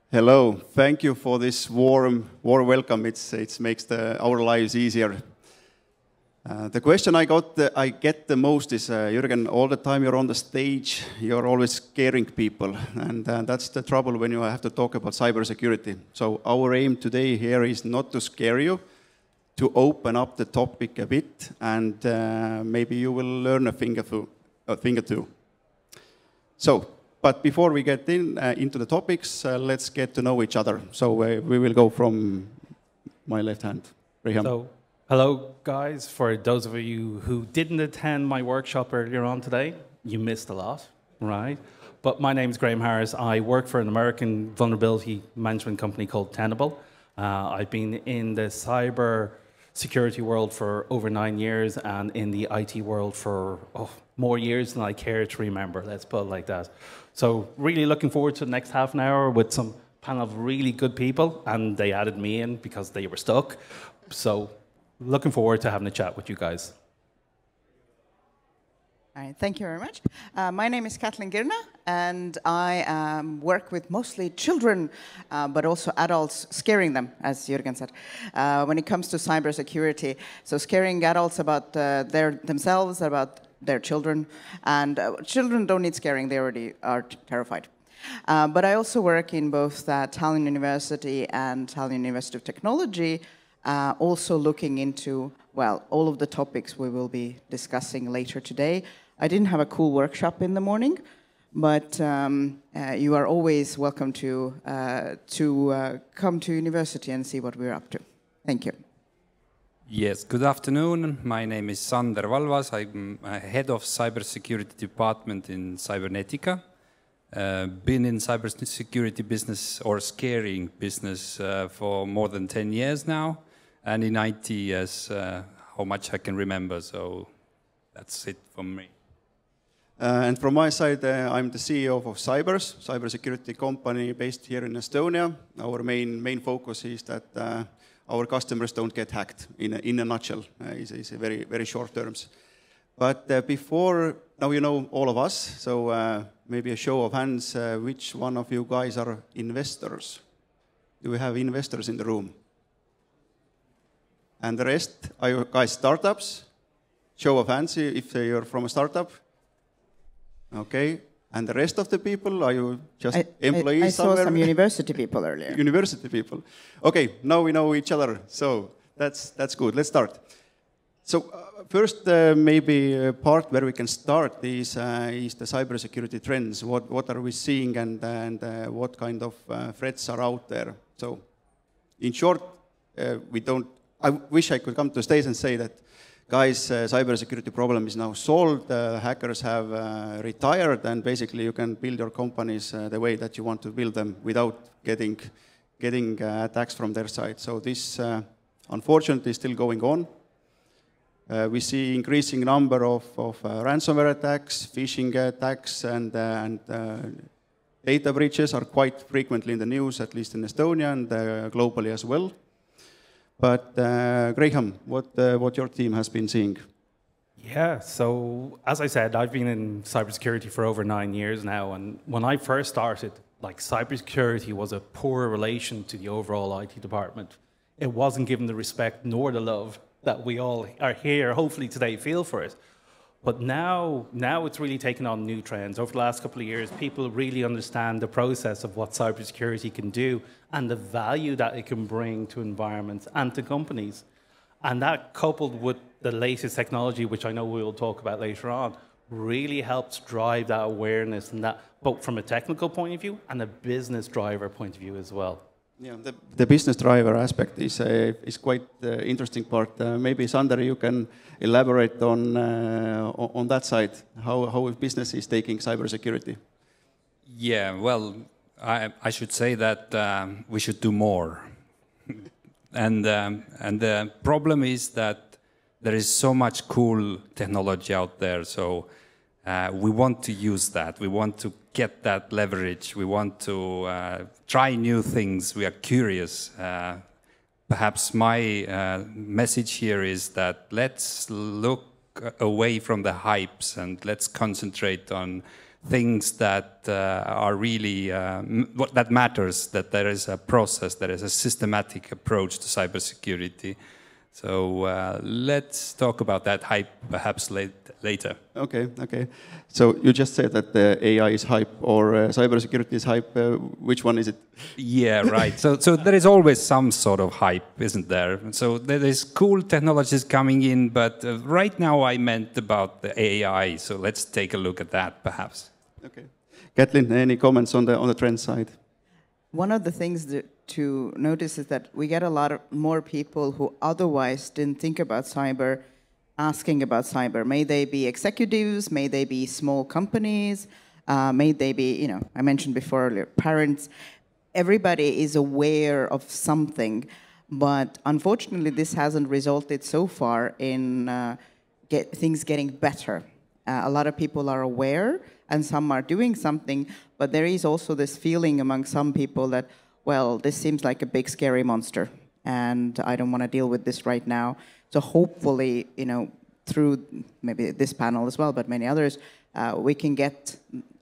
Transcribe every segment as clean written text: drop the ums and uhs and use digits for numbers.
Hello, thank you for this warm welcome. It makes our lives easier. The question I get the most is, Jürgen, all the time you're on the stage, you're always scaring people, and that's the trouble when you have to talk about cybersecurity. So our aim today here is not to scare you, to open up the topic a bit, and maybe you will learn a thing or two. So. But before we get into the topics, let's get to know each other. So we will go from my left hand. Graham. So, hello, guys. For those of you who didn't attend my workshop earlier on today, you missed a lot, right? But my name is Graham Harris. I work for an American vulnerability management company called Tenable. I've been in the cyber security world for over 9 years and in the IT world for more years than I care to remember, let's put it like that. So really looking forward to the next half an hour with some panel of really good people, and they added me in because they were stuck. So looking forward to having a chat with you guys. All right, thank you very much. My name is Kathleen Girna, and I work with mostly children, but also adults, scaring them, as Jürgen said, when it comes to cybersecurity. So scaring adults about themselves, about their children, and children don't need scaring, they already are terrified. But I also work in both Tallinn University and Tallinn University of Technology, also looking into, well, all of the topics we will be discussing later today. I didn't have a cool workshop in the morning, but you are always welcome to come to university and see what we're up to. Thank you. Yes, good afternoon. My name is Sander Valvas. I'm head of cybersecurity department in Cybernetica. Been in cybersecurity business or scaring business for more than 10 years now, and in IT as how much I can remember. So that's it from me. And from my side, I'm the CEO of cybersecurity company based here in Estonia. Our main focus is that our customers don't get hacked, in a nutshell. It's a very short terms. But now you know all of us, so maybe a show of hands, which one of you guys are investors? Do we have investors in the room? And the rest, are you guys startups? Show of hands if you're from a startup. Okay. And the rest of the people, are you just employees I somewhere? saw some university people earlier. University people. Okay, now we know each other, so that's good. Let's start. So first, maybe a part where we can start is the cybersecurity trends. What are we seeing and what kind of threats are out there? So in short, I wish I could come to the stage and say that, guys, cybersecurity problem is now solved, hackers have retired, and basically you can build your companies the way that you want to build them without getting attacks from their side. So this, unfortunately, is still going on. We see increasing number of ransomware attacks, phishing attacks, and data breaches are quite frequently in the news, at least in Estonia and globally as well. But Graham, what your team has been seeing? Yeah, so as I said, I've been in cybersecurity for over 9 years now, and when I first started, cybersecurity was a poor relation to the overall IT department. It wasn't given the respect nor the love that we all are here, hopefully today, feel for it. But now it's really taken on new trends. Over the last couple of years, people really understand the process of what cybersecurity can do and the value that it can bring to environments and to companies. And that, coupled with the latest technology, which I know we'll talk about later on, really helps drive that awareness, and that both from a technical point of view and a business driver point of view as well. Yeah, the business driver aspect is quite interesting part. Maybe Sander, you can elaborate on that side, how business is taking cybersecurity. Yeah, well, I should say that we should do more. and the problem is that there is so much cool technology out there, so we want to use that. We want to get that leverage. We want to try new things. We are curious. Perhaps my message here is that let's look away from the hypes and let's concentrate on things that are really what that matters. That there is a process, there is a systematic approach to cybersecurity. So let's talk about that hype perhaps later. Okay, okay. So you just said that AI is hype or cybersecurity is hype. Which one is it? Yeah, right. So there is always some sort of hype, isn't there? So there is cool technologies coming in, but right now I meant about the AI. So let's take a look at that, perhaps. Okay. Kathleen, any comments on the trend side? One of the things to notice is that we get a lot more people who otherwise didn't think about cyber asking about cyber. May they be executives, may they be small companies, may they be, you know, I mentioned before earlier, parents. Everybody is aware of something, but unfortunately this hasn't resulted so far in things getting better. A lot of people are aware and some are doing something, but there is also this feeling among some people that, well, this seems like a big scary monster and I don't want to deal with this right now. So hopefully, you know, through maybe this panel as well, but many others, we can get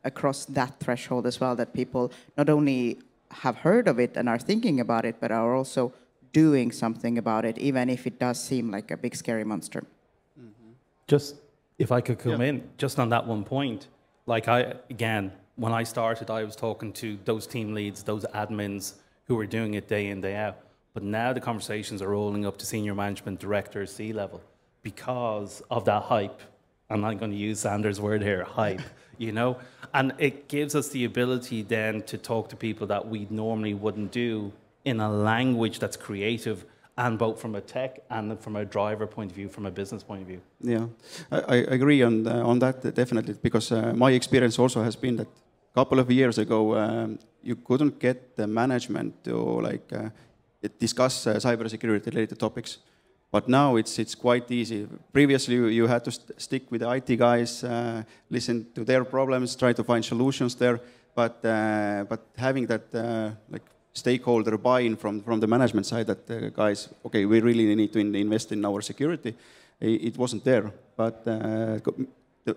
across that threshold as well, that people not only have heard of it and are thinking about it, but are also doing something about it, even if it does seem like a big scary monster. Mm-hmm. Just, if I could come in, just on that one point, like again, when I started, I was talking to those team leads, those admins who were doing it day in, day out. But now the conversations are rolling up to senior management directors, C-level, because of that hype. I'm not going to use Sanders' word here, hype, you know? And it gives us the ability then to talk to people that we normally wouldn't do in a language that's creative, and both from a tech and from a driver point of view, from a business point of view. Yeah, I agree on that, definitely, because my experience also has been that a couple of years ago, you couldn't get the management to like discuss cybersecurity related topics. But now it's quite easy. Previously, you had to stick with the IT guys, listen to their problems, try to find solutions there. But having that like stakeholder buy-in from the management side, that guys, okay, we really need to invest in our security, it wasn't there. But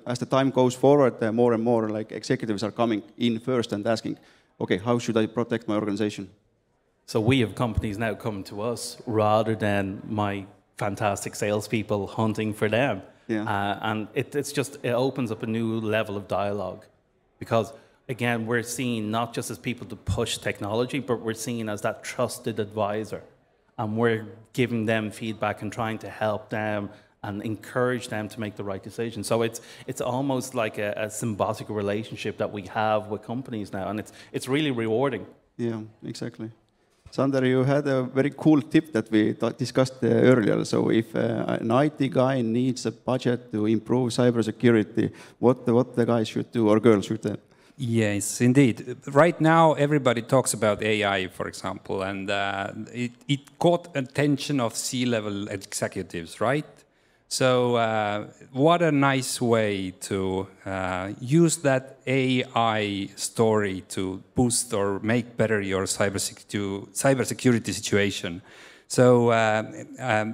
as the time goes forward, more and more like executives are coming in first and asking, okay, how should I protect my organization? So we have companies now coming to us rather than my fantastic salespeople hunting for them. Yeah. And it opens up a new level of dialogue, because again, we're seen not just as people to push technology, but we're seen as that trusted advisor. And we're giving them feedback and trying to help them and encourage them to make the right decision. So it's almost like a symbiotic relationship that we have with companies now, and it's really rewarding. Yeah, exactly. Sander, you had a very cool tip that we discussed earlier. So if an IT guy needs a budget to improve cybersecurity, what the guy should do or girl should do? Yes, indeed. Right now, everybody talks about AI, for example, and it caught attention of C-level executives, right? So what a nice way to use that AI story to boost or make better your cybersecurity situation. So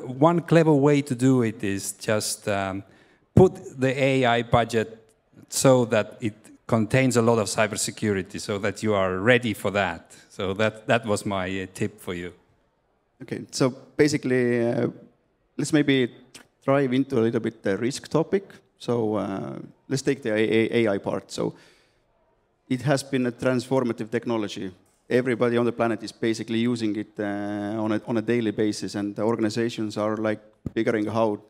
one clever way to do it is just put the AI budget so that it contains a lot of cybersecurity, so that you are ready for that. So that was my tip for you. Okay, so basically, let's maybe dive into a little bit the risk topic. So let's take the AI part. So it has been a transformative technology. Everybody on the planet is basically using it on a daily basis, and the organizations are like figuring out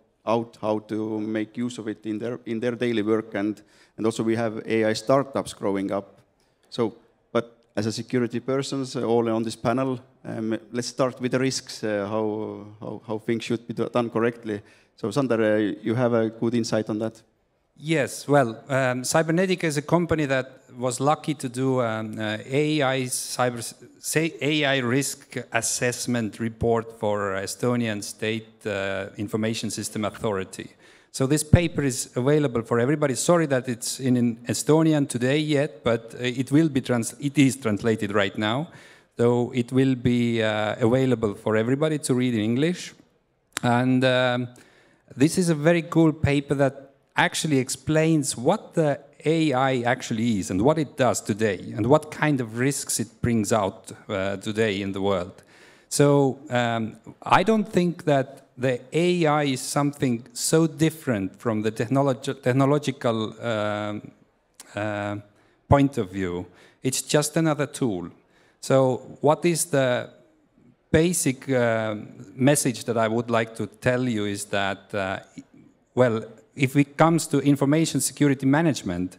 how to make use of it in their daily work, and also we have AI startups growing up. So, but as a security persons, all on this panel, let's start with the risks, how things should be done correctly. So, Sander, you have a good insight on that. Yes, well, Cybernetica is a company that was lucky to do AI risk assessment report for Estonian State Information System Authority. So this paper is available for everybody. Sorry that it's in Estonian today yet, but it is translated right now. So it will be available for everybody to read in English. And this is a very cool paper that actually explains what the AI actually is and what it does today and what kind of risks it brings out today in the world. So I don't think that the AI is something so different from the technological point of view. It's just another tool. So what is the basic message that I would like to tell you is that, well, if it comes to information security management,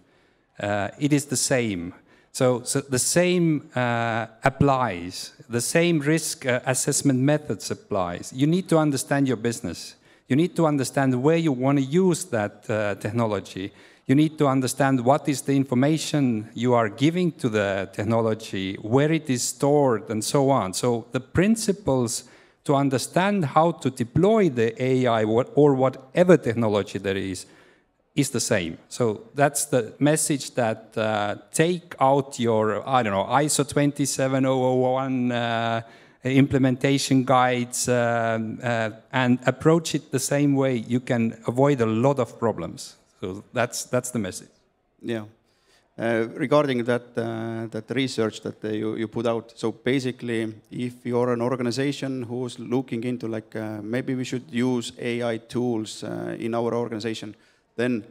it is the same. So the same applies, the same risk assessment methods applies. You need to understand your business. You need to understand where you want to use that technology. You need to understand what is the information you are giving to the technology, where it is stored, and so on. So the principles to understand how to deploy the AI or whatever technology there is the same. So that's the message that take out your, I don't know, ISO 27001 implementation guides and approach it the same way. You can avoid a lot of problems. So that's the message. Yeah. Regarding that research that you put out, so basically, if you're an organization who's looking into like maybe we should use AI tools in our organization, then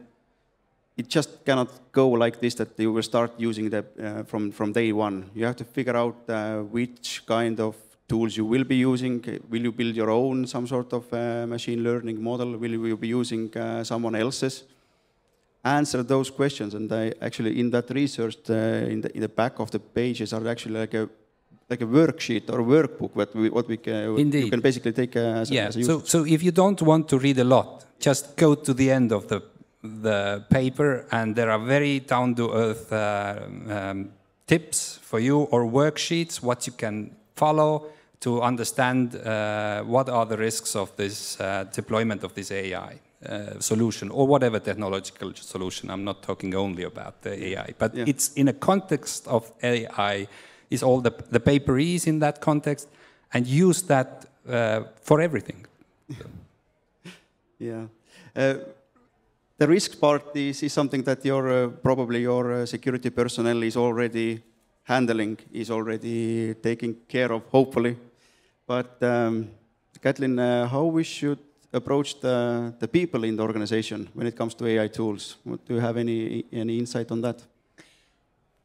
it just cannot go like this that you will start using that from day one. You have to figure out which kind of tools you will be using. Will you build your own some sort of machine learning model? Will you be using someone else's? Answer those questions, and I actually in that research in the back of the pages are actually like a worksheet or a workbook what we can, you can basically take as a user. So if you don't want to read a lot, just go to the end of the paper, and there are very down to earth tips for you or worksheets what you can follow to understand what are the risks of this deployment of this AI. Solution or whatever technological solution. I'm not talking only about the AI, but it's in a context of AI. Is all the paper is in that context, and use that for everything. Yeah, the risk part is something that probably your security personnel is already handling, is already taking care of, hopefully. But Kathleen, how we should approach the people in the organization when it comes to AI tools? Do you have any insight on that?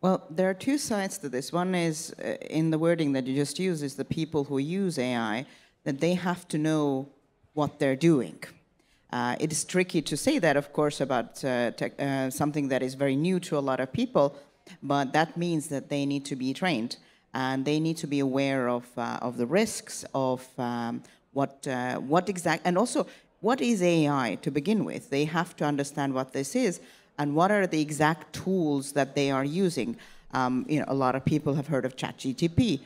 Well, there are two sides to this. One is in the wording that you just used is the people who use AI, that they have to know what they're doing. It is tricky to say that, of course, about something that is very new to a lot of people, but that means that they need to be trained and they need to be aware of the risks of what exact, and also what is AI to begin with. They have to understand what this is and what are the exact tools that they are using. A lot of people have heard of ChatGPT.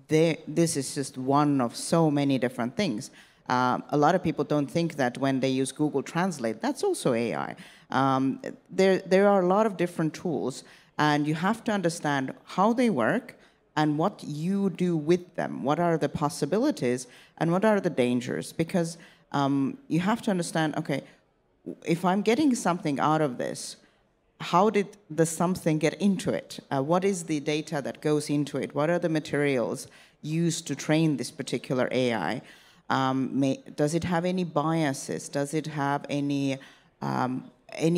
This is just one of so many different things. A lot of people don't think that when they use Google Translate, that's also AI. There are a lot of different tools, and you have to understand how they work and what you do with them. What are the possibilities and what are the dangers? Because you have to understand, okay, if I'm getting something out of this, how did the something get into it? What is the data that goes into it? What are the materials used to train this particular AI? Does it have any biases? Does it have any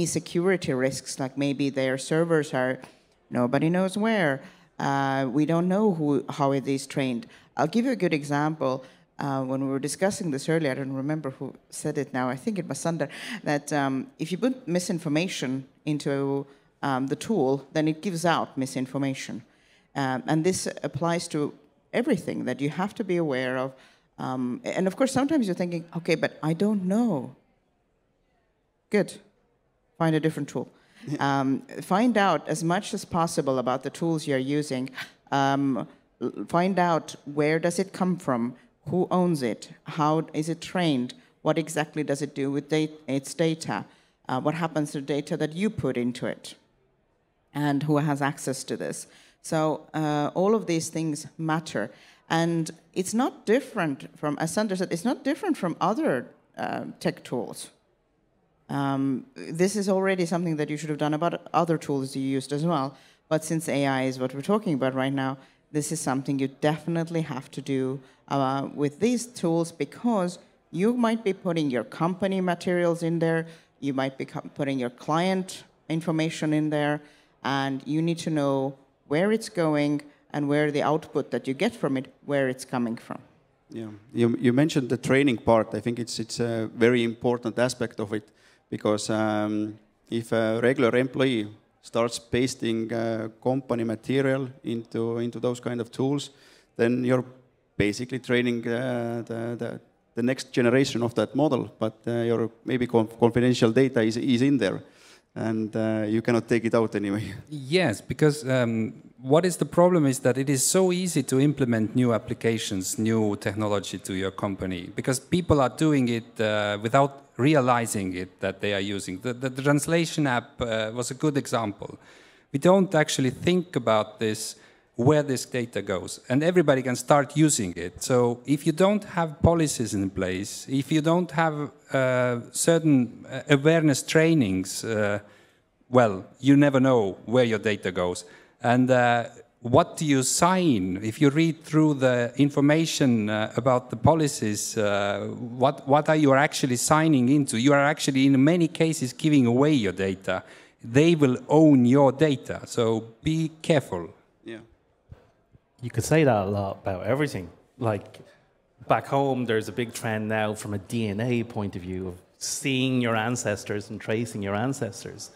security risks? Like maybe their servers are, nobody knows where. We don't know how it is trained. I'll give you a good example. When we were discussing this earlier, I don't remember who said it now, I think it was Sander, that if you put misinformation into the tool, then it gives out misinformation. And this applies to everything that you have to be aware of. And of course, sometimes you're thinking, okay, but I don't know. Good. Find a different tool. Find out as much as possible about the tools you're using. Find out where does it come from, who owns it, how is it trained, what exactly does it do with its data, what happens to the data that you put into it, and who has access to this. So all of these things matter. And it's not different from, as Sander said, it's not different from other tech tools. This is already something that you should have done about other tools you used as well. But since AI is what we're talking about right now, this is something you definitely have to do with these tools, because you might be putting your company materials in there, you might be putting your client information in there, and you need to know where it's going and where the output that you get from it, where it's coming from. Yeah, you mentioned the training part. I think it's a very important aspect of it, because if a regular employee starts pasting company material into those kind of tools, then you're basically training the next generation of that model, but your maybe confidential data is in there, and you cannot take it out anyway. Yes, because what is the problem is that it is so easy to implement new applications, new technology to your company, because people are doing it without realizing it that they are using. The translation app was a good example. We don't actually think about this, where this data goes, and everybody can start using it. So if you don't have policies in place, if you don't have certain awareness trainings, well, you never know where your data goes. And what do you sign? If you read through the information about the policies, what are you actually signing into? You are actually, in many cases, giving away your data. They will own your data, so be careful. Yeah. You could say that a lot about everything. Like, back home, there's a big trend now from a DNA point of view of seeing your ancestors and tracing your ancestors.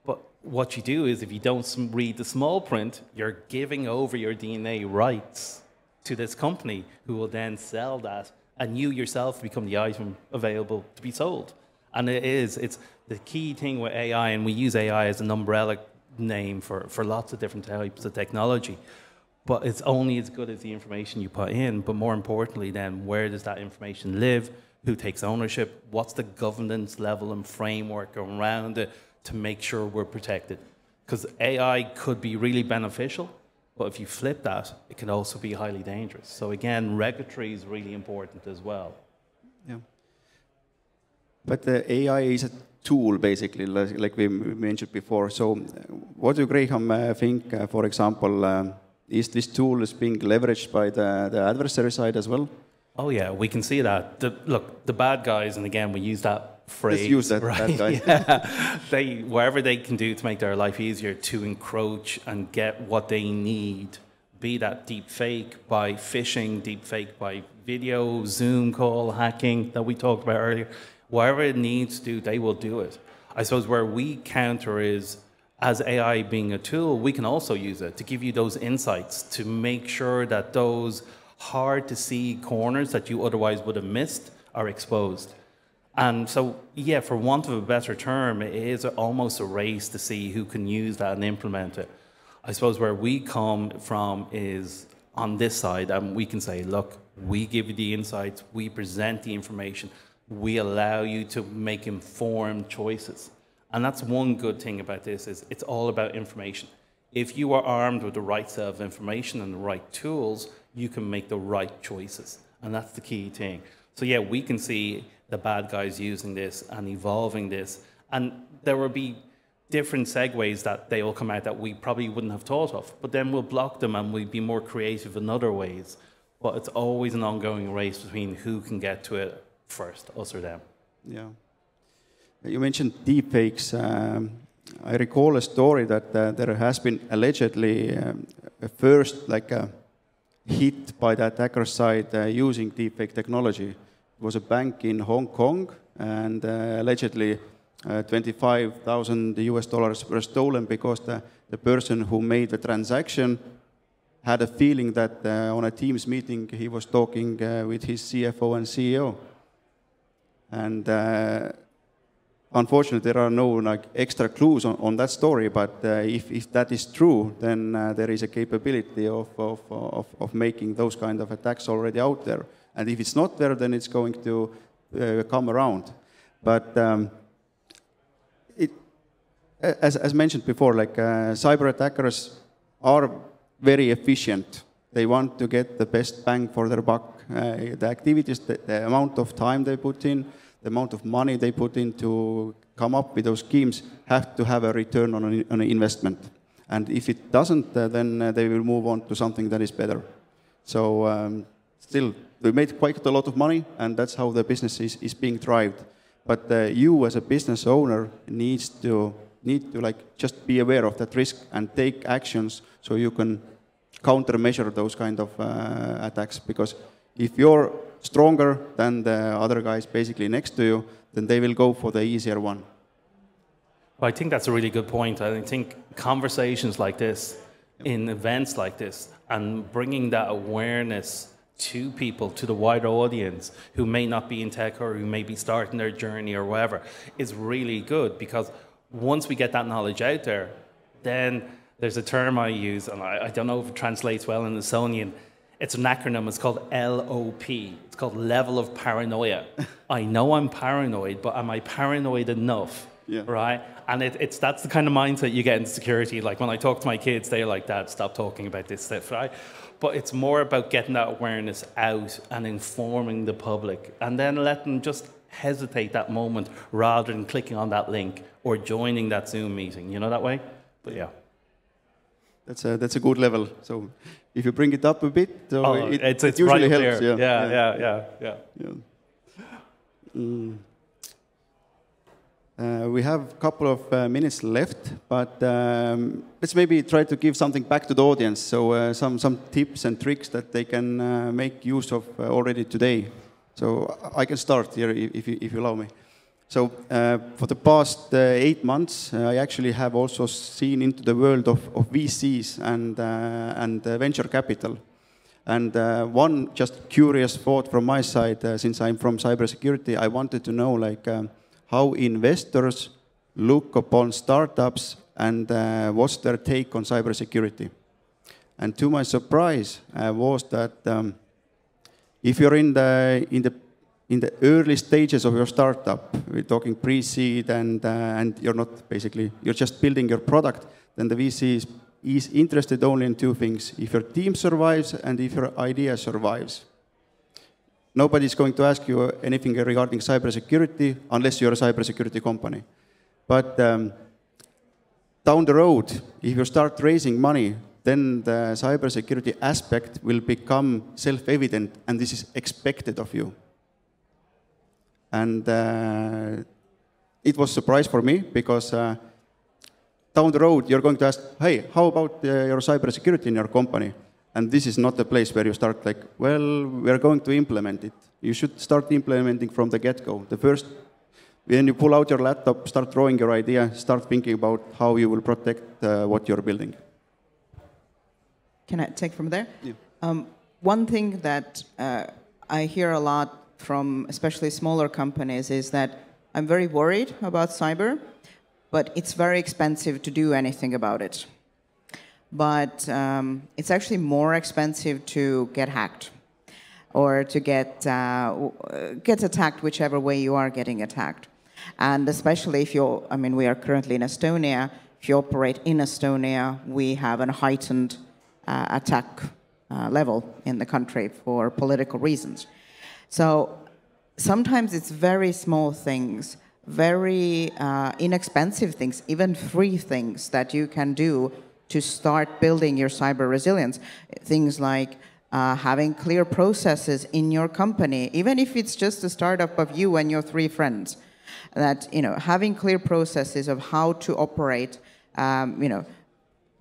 But what you do is, if you don't read the small print, you're giving over your DNA rights to this company, who will then sell that, and you yourself become the item available to be sold. And it's the key thing with AI, and we use AI as an umbrella name for lots of different types of technology. But it's only as good as the information you put in. But more importantly, then, where does that information live? Who takes ownership? What's the governance level and framework around it to make sure we're protected? Because AI could be really beneficial, but if you flip that, it can also be highly dangerous. So again, regulatory is really important as well. Yeah. But the AI is a tool, basically, like we mentioned before. So what do you, Graham, think, for example, is this tool being leveraged by the adversary side as well? Oh yeah, we can see that. Look, the bad guys, and again, we use that phrase. Let's use that, right? bad guy. Yeah. Whatever they can do to make their life easier to encroach and get what they need, be that deep fake by phishing, deep fake by video, Zoom call, hacking that we talked about earlier. Whatever it needs to do, they will do it. I suppose where we counter is, as AI being a tool, we can also use it to give you those insights, to make sure that those hard to see corners that you otherwise would have missed are exposed. And so, yeah, for want of a better term, it is almost a race to see who can use that and implement it. I suppose where we come from is on this side, and we can say, look, we give you the insights, we present the information, we allow you to make informed choices. And that's one good thing about this, is it's all about information. If you are armed with the right set of information and the right tools, you can make the right choices. And that's the key thing. So yeah, we can see the bad guys using this and evolving this. And there will be different segues that they will come out that we probably wouldn't have thought of. But then we'll block them and we'll be more creative in other ways. But it's always an ongoing race between who can get to it first, us or them. Yeah. You mentioned deepfakes. I recall a story that there has been allegedly a first hit by the attacker side using deepfake technology. It was a bank in Hong Kong, and allegedly $25,000 were stolen because the person who made the transaction had a feeling that on a Teams meeting he was talking with his CFO and CEO. And unfortunately, there are no extra clues on that story, but if that is true, then there is a capability of making those kind of attacks already out there. And if it's not there, then it's going to come around. But as mentioned before, cyber attackers are very efficient. They want to get the best bang for their buck. The activities, the amount of time they put in, the amount of money they put into come up with those schemes have to have a return on an investment. And if it doesn't, then they will move on to something that is better. So still, we made quite a lot of money, and that's how the business is being thrived. But you as a business owner need to like just be aware of that risk and take actions so you can countermeasure those kind of attacks. Because if you're stronger than the other guys basically next to you, then they will go for the easier one. Well, I think that's a really good point. I think conversations like this, in events like this, and bringing that awareness to people, to the wider audience who may not be in tech or who may be starting their journey or whatever, is really good, because once we get that knowledge out there, then there's a term I use, and I don't know if it translates well in Estonian. It's an acronym, it's called LOP. It's called level of paranoia. I know I'm paranoid, but am I paranoid enough? Yeah. Right? And that's the kind of mindset you get in security. Like when I talk to my kids, they're like, Dad, stop talking about this stuff, right? But it's more about getting that awareness out and informing the public, and then let them just hesitate that moment rather than clicking on that link or joining that Zoom meeting, you know, that way? But yeah. That's a good level. So if you bring it up a bit, so it usually right helps. There. Yeah. We have a couple of minutes left, but let's maybe try to give something back to the audience. So some tips and tricks that they can make use of already today. So I can start here if you allow me. So for the past 8 months, I actually have also seen into the world of VCs and venture capital. And one just curious thought from my side, since I'm from cybersecurity, I wanted to know like how investors look upon startups and what's their take on cybersecurity. And to my surprise was that if you're in the early stages of your startup, we're talking pre-seed and you're just building your product, then the VC is interested only in two things: if your team survives and if your idea survives. Nobody's going to ask you anything regarding cybersecurity unless you're a cybersecurity company. But down the road, if you start raising money, then the cybersecurity aspect will become self-evident, and this is expected of you. And it was a surprise for me, because down the road, you're going to ask, hey, how about your cybersecurity in your company? And this is not the place where you start like, well, we're going to implement it. You should start implementing from the get-go. The first, when you pull out your laptop, start drawing your idea, start thinking about how you will protect what you're building. Can I take from there? Yeah. One thing that I hear a lot from especially smaller companies is that I'm very worried about cyber, but it's very expensive to do anything about it. But it's actually more expensive to get hacked or to get attacked whichever way you are getting attacked. And especially if you're, I mean, we are currently in Estonia. If you operate in Estonia, we have a heightened attack level in the country for political reasons. So sometimes it's very small things, very inexpensive things, even free things that you can do to start building your cyber resilience. Things like having clear processes in your company, even if it's just a startup of you and your 3 friends. That, you know, having clear processes of how to operate, you know,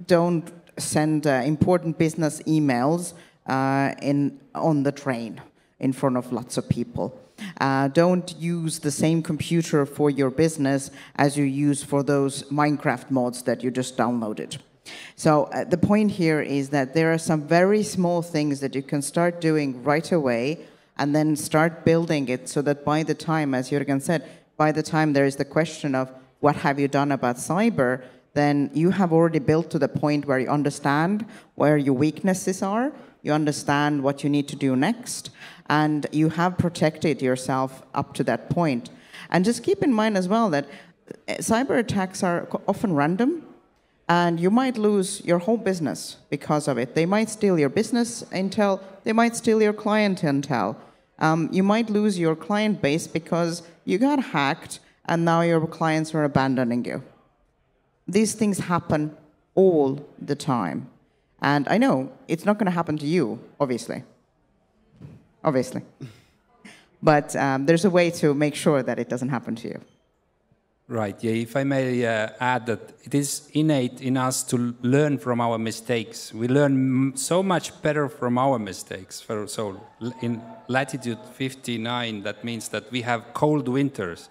don't send important business emails on the train in front of lots of people. Don't use the same computer for your business as you use for those Minecraft mods that you just downloaded. So the point here is that there are some very small things that you can start doing right away and then start building it so that by the time, as Jürgen said, by the time there is the question of what have you done about cyber, then you have already built to the point where you understand where your weaknesses are, you understand what you need to do next, and you have protected yourself up to that point. And just keep in mind as well that cyber attacks are often random, and you might lose your whole business because of it. They might steal your business intel, they might steal your client intel. You might lose your client base because you got hacked and now your clients are abandoning you. These things happen all the time. And I know it's not going to happen to you, obviously. Obviously. But there's a way to make sure that it doesn't happen to you. Right, yeah, if I may add that it is innate in us to learn from our mistakes. We learn so much better from our mistakes. So in Latitude59, that means that we have cold winters.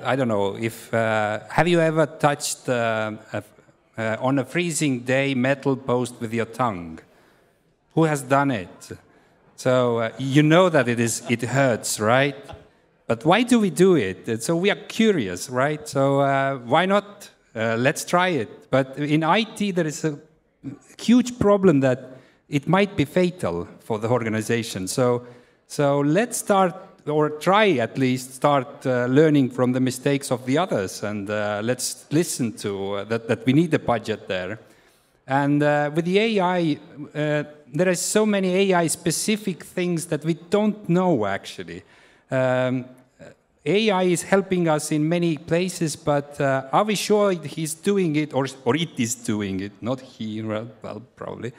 I don't know, if have you ever touched on a freezing day metal post with your tongue? Who has done it? So you know that it hurts, right? But why do we do it? So we are curious, right? So why not? Let's try it. But in IT, there is a huge problem that it might be fatal for the organization. So let's start, or try at least, start learning from the mistakes of the others, and let's listen to that we need a budget there. And with the AI, there are so many AI-specific things that we don't know, actually. AI is helping us in many places, but are we sure he's doing it, or it is doing it? Not he, well, probably.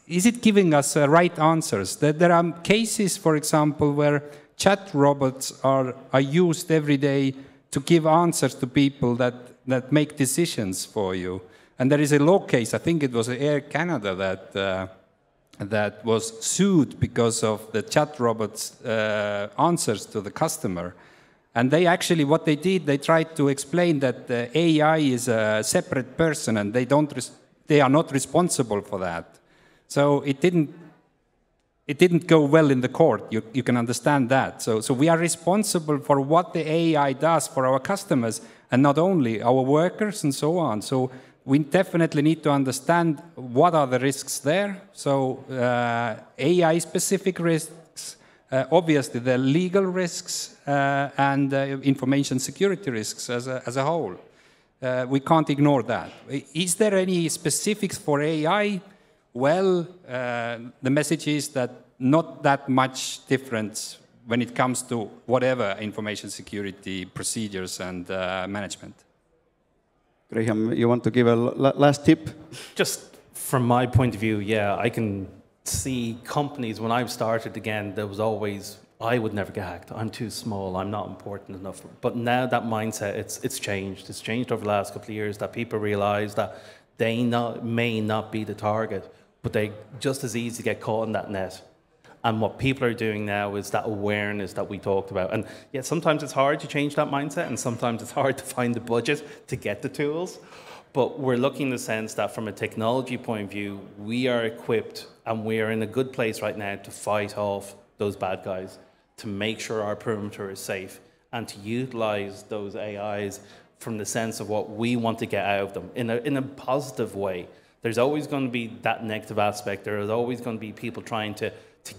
Is it giving us right answers? There are cases, for example, where chat robots are used every day to give answers to people that make decisions for you. And there is a law case, I think it was Air Canada, that was sued because of the chat robot's answers to the customer. And they actually, what they did, they tried to explain that the AI is a separate person and they are not responsible for that. So it didn't go well in the court. You can understand that. So we are responsible for what the AI does for our customers, and not only our workers and so on. So we definitely need to understand what are the risks there. So AI-specific risks, obviously the legal risks, and information security risks as a whole. We can't ignore that. Is there any specifics for AI? Well, the message is that not that much difference when it comes to whatever information security procedures and management. Graham, you want to give a last tip? Just from my point of view, yeah, I can see companies, when I've started again, there was always, I would never get hacked. I'm too small, I'm not important enough. But now that mindset, it's changed. It's changed over the last couple of years, that people realize that they may not be the target, but they just as easy get caught in that net. And what people are doing now is that awareness that we talked about. And yeah, sometimes it's hard to change that mindset, and sometimes it's hard to find the budget to get the tools. But we're looking in the sense that from a technology point of view, we are equipped and we are in a good place right now to fight off those bad guys, to make sure our perimeter is safe, and to utilize those AIs from the sense of what we want to get out of them in a positive way. There's always going to be that negative aspect. There is always going to be people trying to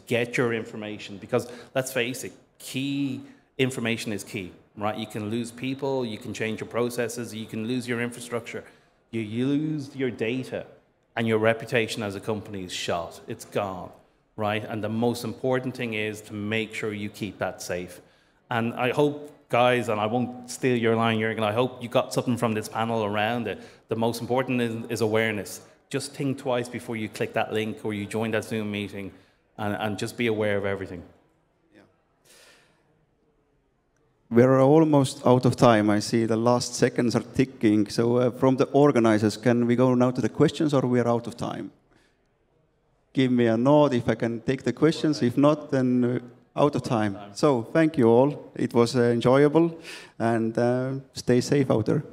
get your information, because let's face it, key information is key, right? You can lose people, you can change your processes, you can lose your infrastructure, you lose your data, and your reputation as a company is shot. It's gone, right? And the most important thing is to make sure you keep that safe. And I hope, guys, and I won't steal your line, Jürgen, I hope you got something from this panel around it. The most important is awareness. Just think twice before you click that link or you join that Zoom meeting, and just be aware of everything. Yeah. We're almost out of time. I see the last seconds are ticking. So from the organizers, can we go now to the questions, or we are out of time? Give me a nod if I can take the questions. If not, then out of time. So thank you all. It was enjoyable, and stay safe out there.